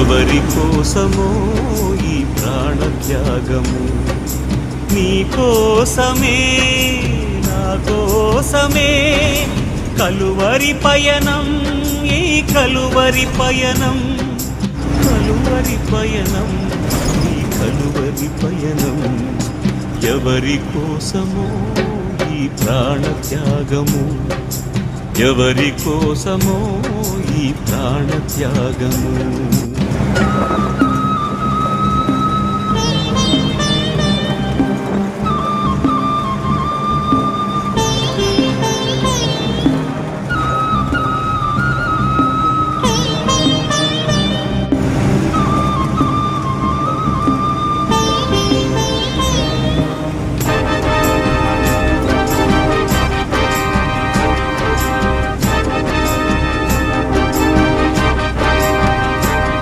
ఎవరి కోసమో ఈ ప్రాణత్యాగము, నీ కోసమే నా కోసమే కలువరి పయనం, ఈ కలువరి పయనం, కలువరి పయనం, ఈ కలువరి పయనం. ఎవరి కోసమో ఈ ప్రాణత్యాగము, ఎవరి కోసమో ఈ ప్రాణత్యాగము.